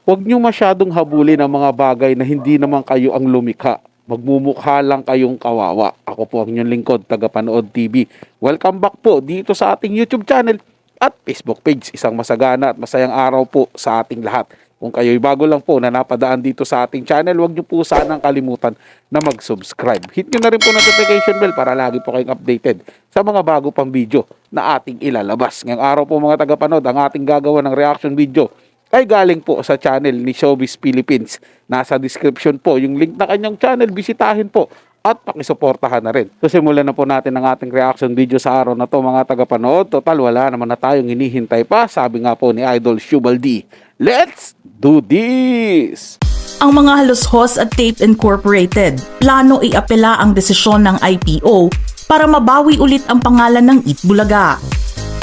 Huwag nyo masyadong habulin ang mga bagay na hindi naman kayo ang lumikha. Magmumukha lang kayong kawawa. Ako po ang inyong lingkod, Tagapanood TV. Welcome back po dito sa ating YouTube channel at Facebook page. Isang masagana at masayang araw po sa ating lahat. Kung kayo'y bago lang po na napadaan dito sa ating channel, huwag nyo po sanang kalimutan na mag-subscribe. Hit nyo na rin po notification bell para lagi po kayong updated sa mga bago pang video na ating ilalabas. Ngayong araw po mga tagapanood, ang ating gagawa ng reaction video ay galing po sa channel ni Showbiz Philippines. Nasa description po yung link na kanyang channel, bisitahin po at pakisuportahan na rin. So simulan na po natin ang ating reaction video sa araw na to mga tagapanood. Total wala naman na tayong hinihintay pa. Sabi nga po ni Idol Shubaldi, let's do this! Ang mga halushos at Tape Incorporated plano iapela ang desisyon ng IPO para mabawi ulit ang pangalan ng Eat Bulaga.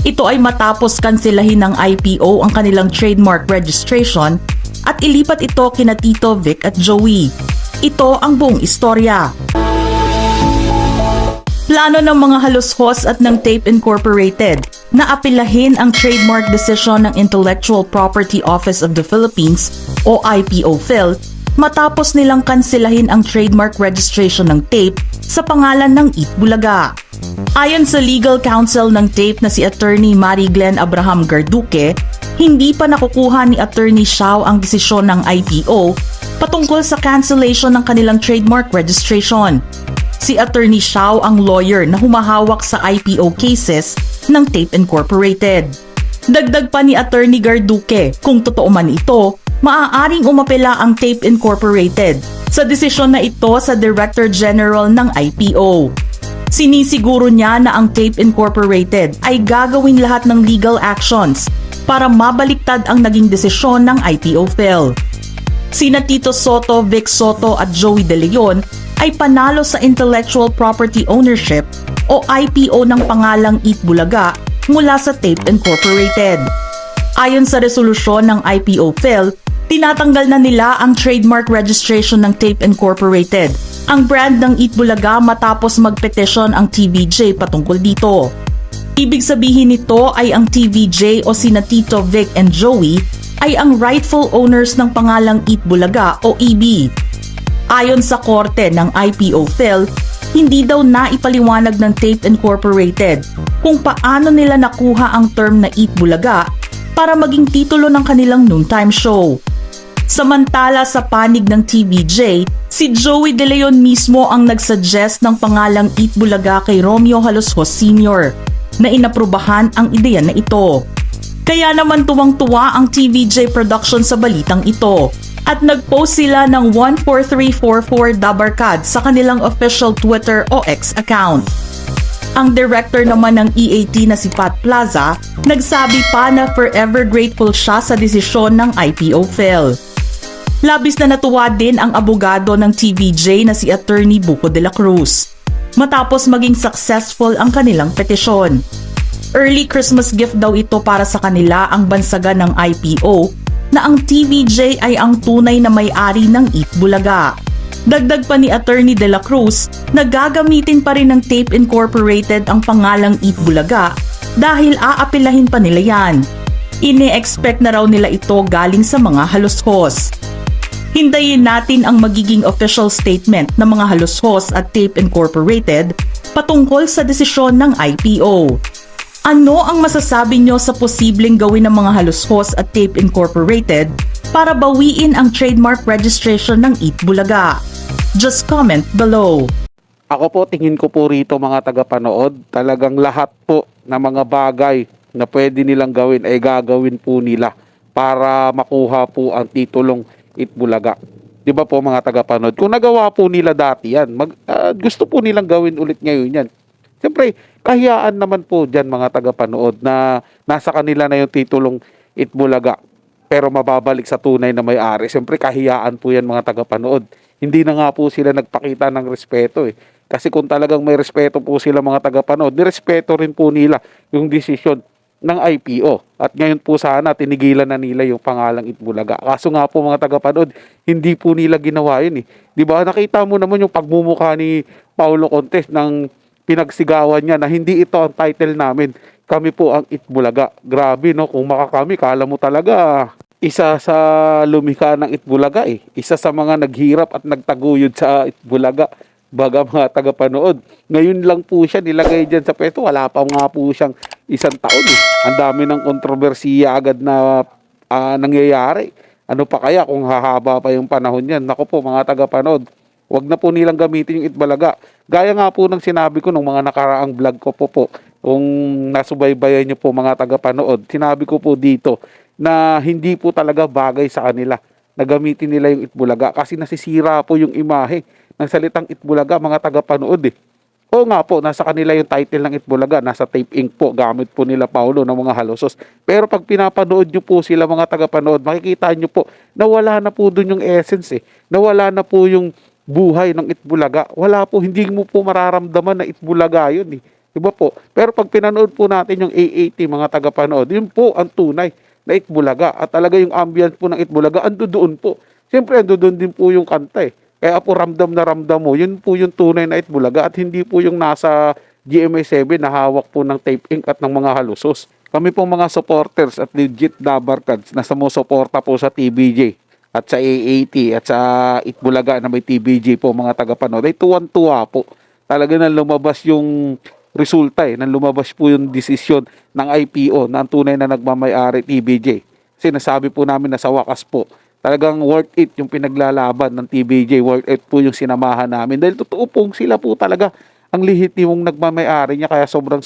Ito ay matapos kansilahin ng IPO ang kanilang trademark registration at ilipat ito kina Tito Vic at Joey. Ito ang buong istorya. Plano ng mga halushos at ng Tape Incorporated na apilahin ang trademark decision ng Intellectual Property Office of the Philippines o IPO-PHIL matapos nilang kansilahin ang trademark registration ng Tape sa pangalan ng Eat Bulaga. Ayon sa legal counsel ng Tape na si Attorney Mary Glenn Abraham Garduque, hindi pa nakukuha ni Attorney Xiao ang desisyon ng IPO patungkol sa cancellation ng kanilang trademark registration. Si Attorney Xiao ang lawyer na humahawak sa IPO cases ng Tape Incorporated. Dagdag pa ni Attorney Garduque, kung totoo man ito, maaaring umapela ang Tape Incorporated sa desisyon na ito sa Director General ng IPO. Sinisiguro niya na ang Tape Incorporated ay gagawin lahat ng legal actions para mabaliktad ang naging desisyon ng IPO-PHIL. Sina Tito Soto, Vic Soto at Joey De Leon ay panalo sa Intellectual Property Ownership o IPO ng pangalang Eat Bulaga mula sa Tape Incorporated. Ayon sa resolusyon ng IPO-PHIL, tinatanggal na nila ang trademark registration ng Tape Incorporated, ang brand ng Eat Bulaga matapos magpetisyon ang TVJ patungkol dito. Ibig sabihin nito ay ang TVJ o sina Tito Vic and Joey ay ang rightful owners ng pangalang Eat Bulaga o EB. Ayon sa korte ng IPO-PHIL, hindi daw naipaliwanag ng Tape Incorporated kung paano nila nakuha ang term na Eat Bulaga para maging titulo ng kanilang noontime show. Samantala sa panig ng TVJ, si Joey De Leon mismo ang nagsuggest ng pangalang Eat Bulaga kay Romeo Halushos Sr. na inaprubahan ang ideya na ito. Kaya naman tuwang-tuwa ang TVJ production sa balitang ito at nag-post sila ng 14344 Dabarkad sa kanilang official Twitter o X account. Ang director naman ng EAT na si Pat Plaza, nagsabi pa na forever grateful siya sa desisyon ng IPO-PHIL. Labis na natuwa din ang abogado ng TVJ na si Attorney Buko de la Cruz matapos maging successful ang kanilang petisyon. Early Christmas gift daw ito para sa kanila ang bansagan ng IPO na ang TVJ ay ang tunay na may-ari ng Eat Bulaga. Dagdag pa ni Attorney de la Cruz na gagamitin pa rin ng Tape Incorporated ang pangalang Eat Bulaga dahil aapilahin pa nila yan. Ine-expect na raw nila ito galing sa mga halushos. Hintayin natin ang magiging official statement ng mga halushos at Tape Incorporated patungkol sa desisyon ng IPO. Ano ang masasabi nyo sa posibleng gawin ng mga halushos at Tape Incorporated para bawiin ang trademark registration ng Eat Bulaga? Just comment below. Ako po, tingin ko po rito mga tagapanood, talagang lahat po na mga bagay na pwede nilang gawin ay gagawin po nila para makuha po ang titulong Eat Bulaga. Di ba po mga tagapanood? Kung nagawa po nila dati yan, gusto po nilang gawin ulit ngayon yan. Siyempre, kahiyaan naman po dyan mga tagapanood na nasa kanila na yung titulong Eat Bulaga pero mababalik sa tunay na may-ari. Siyempre, kahiyaan po yan mga tagapanood. Hindi na nga po sila nagpakita ng respeto eh. Kasi kung talagang may respeto po sila mga tagapanood, nirespeto rin po nila yung desisyon ng IPO. At ngayon po sana tinigilan na nila yung pangalang Eat Bulaga. Kaso nga po mga tagapanood, hindi po nila ginawa yun eh. Di ba? Nakita mo naman yung pagmumukha ni Paulo Contes ng pinagsigawan niya na hindi ito ang title namin. Kami po ang Eat Bulaga. Grabe no, kung makakami, kala mo talaga isa sa lumikha ng Itbulaga eh. Isa sa mga naghirap at nagtaguyod sa Itbulaga. Baga mga tagapanood. Ngayon lang po siya nilagay dyan sa pwesto. Wala pa nga po siyang isang taon eh. Ang dami ng kontrobersiya agad na nangyayari. Ano pa kaya kung hahaba pa yung panahon yan? Naku po mga tagapanood. Huwag na po nilang gamitin yung Itbulaga. Gaya nga po ng sinabi ko nung mga nakaraang vlog ko po. Kung nasubaybayan nyo po mga tagapanood. Sinabi ko po dito na hindi po talaga bagay sa kanila na gamitin nila yung Itbulaga kasi nasisira po yung imahe ng salitang Itbulaga mga tagapanood eh. Oo nga po, nasa kanila yung title ng Itbulaga, nasa tape ink po, gamit po nila Paulo ng mga halosos. Pero pag pinapanood nyo po sila mga tagapanood, makikita nyo po na wala na po dun yung essence eh. Nawala na po yung buhay ng Itbulaga. Wala po, hindi mo po mararamdaman na Itbulaga yun eh. Diba po? Pero pag pinanood po natin yung A80 mga tagapanood, yun po ang tunay na Itbulaga. At talaga yung ambience po ng Itbulaga, ando doon po. Siyempre, ando doon din po yung kanta eh. Kaya po ramdam na ramdam mo, yun po yung tunay na Itbulaga at hindi po yung nasa GMA7 na hawak po ng tape ink at ng mga halusos. Kami pong mga supporters at legit dabarkads na sumusuporta po sa TBJ at sa A80 at sa Itbulaga na may TBJ po mga tagapanood ay tuwan-tuwa po. Talaga na lumabas yung resulta nang lumabas po yung desisyon ng IPO na ang tunay na nagmamay-ari TBJ. Kasi nasabi po namin na sa wakas po, talagang worth it yung pinaglalaban ng TBJ, worth it po yung sinamahan namin. Dahil totoo pong sila po talaga ang lehitimong nagmamay-ari niya kaya sobrang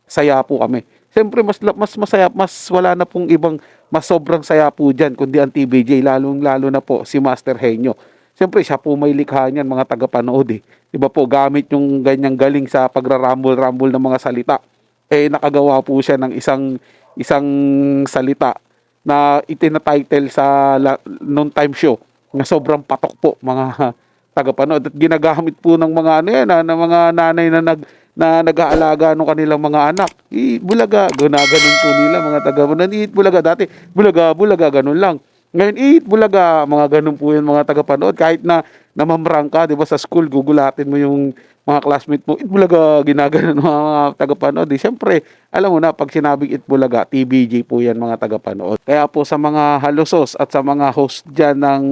saya po kami. Siyempre mas masaya, mas wala na pong ibang mas sobrang saya po dyan kundi ang TBJ, lalo na po si Master Henyo. Siyempre siya po may likha niyan mga tagapanood eh. Diba po gamit yung ganyang galing sa pagrarambol-rambol ng mga salita. Eh nakagawa po siya ng isang salita na itinatitle sa noon time show na sobrang patok po mga tagapanood at ginagamit po ng mga ano yan na mga nanay na nag-aalaga ng kanilang mga anak. Bulaga, ganun po nila mga tagapanood. Bulaga dati, bulaga, ganun lang. Ngayon, Bulaga, mga ganun po yun mga tagapanood. Kahit na namamrang ka, di ba, sa school, gugulatin mo yung mga classmate mo, Itbulaga, ginaganon mga tagapanood. Siyempre, alam mo na, pag sinabing Itbulaga, TBJ po yan mga tagapanood. Kaya po sa mga halusos at sa mga host dyan ng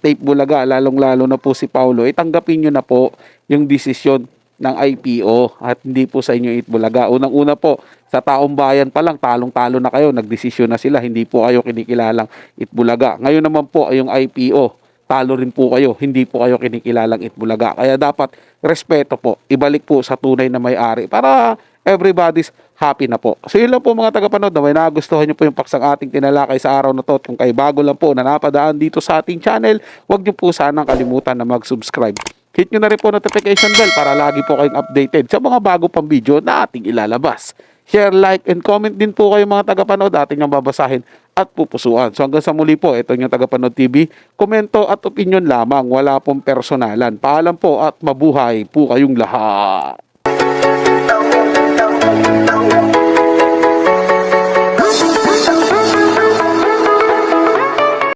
Tape Bulaga, lalong-lalo na po si Paulo, tanggapin nyo na po yung desisyon ng IPO at hindi po sa inyo Itbulaga. Unang-una po, sa taong bayan pa lang, talong-talo na kayo, nagdesisyon na sila, hindi po kayo kinikilalang Itbulaga. Ngayon naman po, yung IPO, talo rin po kayo, hindi po kayo kinikilalang Itbulaga. Kaya dapat, respeto po, ibalik po sa tunay na may-ari para everybody's happy na po. So yun lang po mga tagapanood, na may nagustuhan nyo po yung paksang ating tinalakay sa araw na to. At kung kayo bago lang po na napadaan dito sa ating channel, huwag nyo po sanang kalimutan na mag-subscribe. Hit nyo na rin po notification bell para lagi po kayong updated sa mga bago pang video na ating ilalabas. Share, like, and comment din po kayo mga tagapanood. Ating ang babasahin at pupusuan. So hanggang sa muli po, ito yung Tagapanood TV. Komento at opinion lamang. Wala pong personalan. Paalam po at mabuhay po kayong lahat.